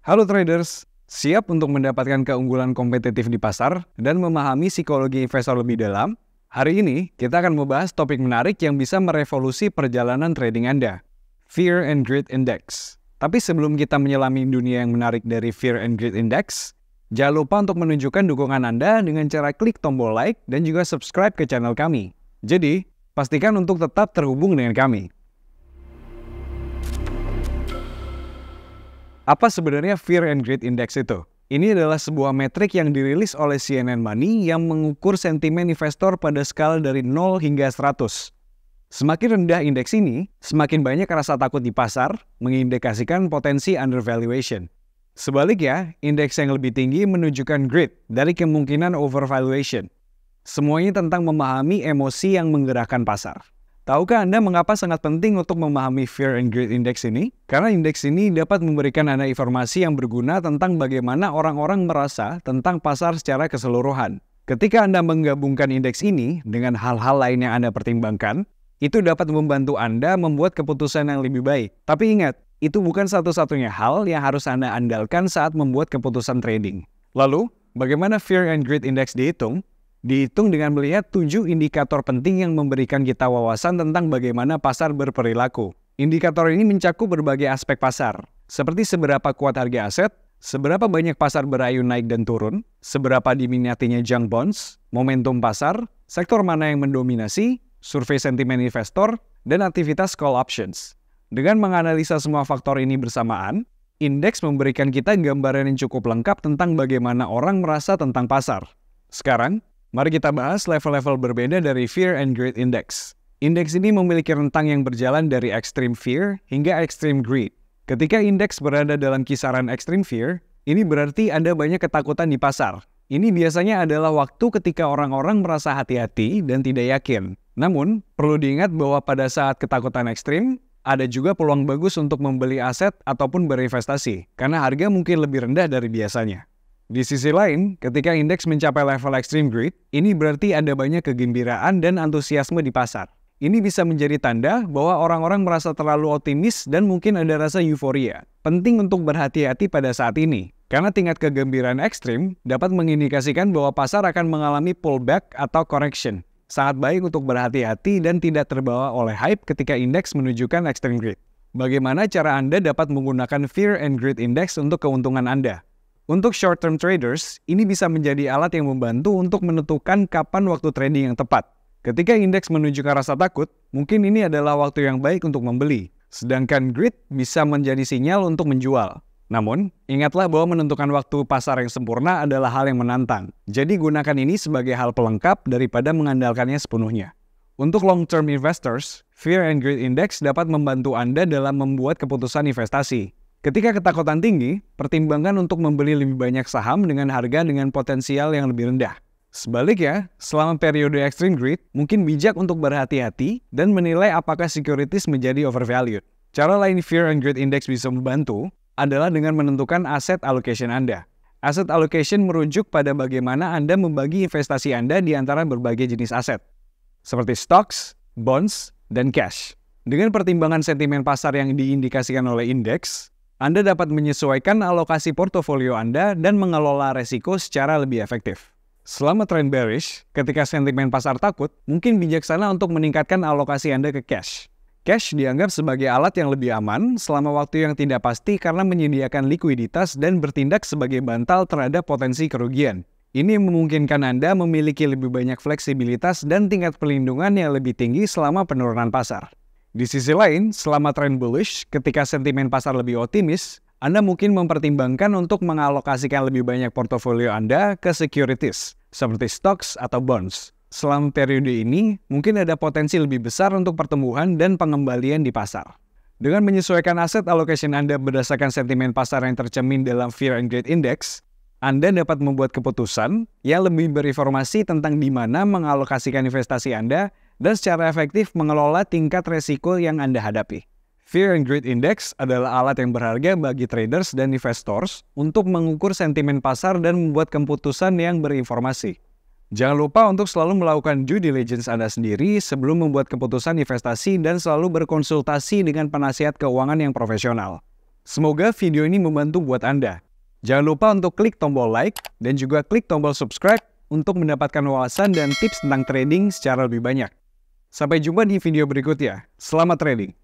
Halo traders, siap untuk mendapatkan keunggulan kompetitif di pasar dan memahami psikologi investor lebih dalam? Hari ini, kita akan membahas topik menarik yang bisa merevolusi perjalanan trading Anda, Fear and Greed Index. Tapi sebelum kita menyelami dunia yang menarik dari Fear and Greed Index, jangan lupa untuk menunjukkan dukungan Anda dengan cara klik tombol like dan juga subscribe ke channel kami. Jadi, pastikan untuk tetap terhubung dengan kami. Apa sebenarnya Fear and Greed Index itu? Ini adalah sebuah metrik yang dirilis oleh CNN Money yang mengukur sentimen investor pada skala dari 0 hingga 100. Semakin rendah indeks ini, semakin banyak rasa takut di pasar, mengindikasikan potensi undervaluation. Sebaliknya, indeks yang lebih tinggi menunjukkan greed dari kemungkinan overvaluation. Semuanya tentang memahami emosi yang menggerakkan pasar. Tahukah Anda mengapa sangat penting untuk memahami Fear and Greed Index ini? Karena indeks ini dapat memberikan Anda informasi yang berguna tentang bagaimana orang-orang merasa tentang pasar secara keseluruhan. Ketika Anda menggabungkan indeks ini dengan hal-hal lain yang Anda pertimbangkan, itu dapat membantu Anda membuat keputusan yang lebih baik. Tapi ingat, itu bukan satu-satunya hal yang harus Anda andalkan saat membuat keputusan trading. Lalu, bagaimana Fear and Greed Index dihitung? Dihitung dengan melihat 7 indikator penting yang memberikan kita wawasan tentang bagaimana pasar berperilaku. Indikator ini mencakup berbagai aspek pasar, seperti seberapa kuat harga aset, seberapa banyak pasar berayun naik dan turun, seberapa diminatinya junk bonds, momentum pasar, sektor mana yang mendominasi, survei sentimen investor, dan aktivitas call options. Dengan menganalisa semua faktor ini bersamaan, indeks memberikan kita gambaran yang cukup lengkap tentang bagaimana orang merasa tentang pasar. Sekarang, mari kita bahas level-level berbeda dari Fear and Greed Index. Indeks ini memiliki rentang yang berjalan dari extreme fear hingga extreme greed. Ketika indeks berada dalam kisaran extreme fear, ini berarti ada banyak ketakutan di pasar. Ini biasanya adalah waktu ketika orang-orang merasa hati-hati dan tidak yakin. Namun, perlu diingat bahwa pada saat ketakutan ekstrim, ada juga peluang bagus untuk membeli aset ataupun berinvestasi, karena harga mungkin lebih rendah dari biasanya. Di sisi lain, ketika indeks mencapai level extreme greed, ini berarti ada banyak kegembiraan dan antusiasme di pasar. Ini bisa menjadi tanda bahwa orang-orang merasa terlalu optimis dan mungkin ada rasa euforia. Penting untuk berhati-hati pada saat ini, karena tingkat kegembiraan ekstrim dapat mengindikasikan bahwa pasar akan mengalami pullback atau correction. Sangat baik untuk berhati-hati dan tidak terbawa oleh hype ketika indeks menunjukkan extreme greed. Bagaimana cara Anda dapat menggunakan Fear and Greed Index untuk keuntungan Anda? Untuk short-term traders, ini bisa menjadi alat yang membantu untuk menentukan kapan waktu trading yang tepat. Ketika indeks menunjukkan rasa takut, mungkin ini adalah waktu yang baik untuk membeli. Sedangkan greed bisa menjadi sinyal untuk menjual. Namun, ingatlah bahwa menentukan waktu pasar yang sempurna adalah hal yang menantang. Jadi gunakan ini sebagai hal pelengkap daripada mengandalkannya sepenuhnya. Untuk long-term investors, Fear and Greed Index dapat membantu Anda dalam membuat keputusan investasi. Ketika ketakutan tinggi, pertimbangkan untuk membeli lebih banyak saham dengan harga dengan potensial yang lebih rendah. Sebaliknya, selama periode extreme greed, mungkin bijak untuk berhati-hati dan menilai apakah securities menjadi overvalued. Cara lain Fear and Greed Index bisa membantu adalah dengan menentukan asset allocation Anda. Asset allocation merujuk pada bagaimana Anda membagi investasi Anda di antara berbagai jenis aset, seperti stocks, bonds, dan cash. Dengan pertimbangan sentimen pasar yang diindikasikan oleh indeks, Anda dapat menyesuaikan alokasi portofolio Anda dan mengelola resiko secara lebih efektif. Selama trend bearish, ketika sentimen pasar takut, mungkin bijaksana untuk meningkatkan alokasi Anda ke cash. Cash dianggap sebagai alat yang lebih aman selama waktu yang tidak pasti karena menyediakan likuiditas dan bertindak sebagai bantal terhadap potensi kerugian. Ini memungkinkan Anda memiliki lebih banyak fleksibilitas dan tingkat perlindungan yang lebih tinggi selama penurunan pasar. Di sisi lain, selama trend bullish, ketika sentimen pasar lebih optimis, Anda mungkin mempertimbangkan untuk mengalokasikan lebih banyak portofolio Anda ke securities, seperti stocks atau bonds. Selama periode ini, mungkin ada potensi lebih besar untuk pertumbuhan dan pengembalian di pasar. Dengan menyesuaikan aset allocation Anda berdasarkan sentimen pasar yang tercermin dalam Fear and Greed Index, Anda dapat membuat keputusan yang lebih berinformasi tentang di mana mengalokasikan investasi Anda dan secara efektif mengelola tingkat resiko yang Anda hadapi. Fear and Greed Index adalah alat yang berharga bagi traders dan investors untuk mengukur sentimen pasar dan membuat keputusan yang berinformasi. Jangan lupa untuk selalu melakukan due diligence Anda sendiri sebelum membuat keputusan investasi dan selalu berkonsultasi dengan penasihat keuangan yang profesional. Semoga video ini membantu buat Anda. Jangan lupa untuk klik tombol like dan juga klik tombol subscribe untuk mendapatkan wawasan dan tips tentang trading secara lebih banyak. Sampai jumpa di video berikutnya. Selamat trading!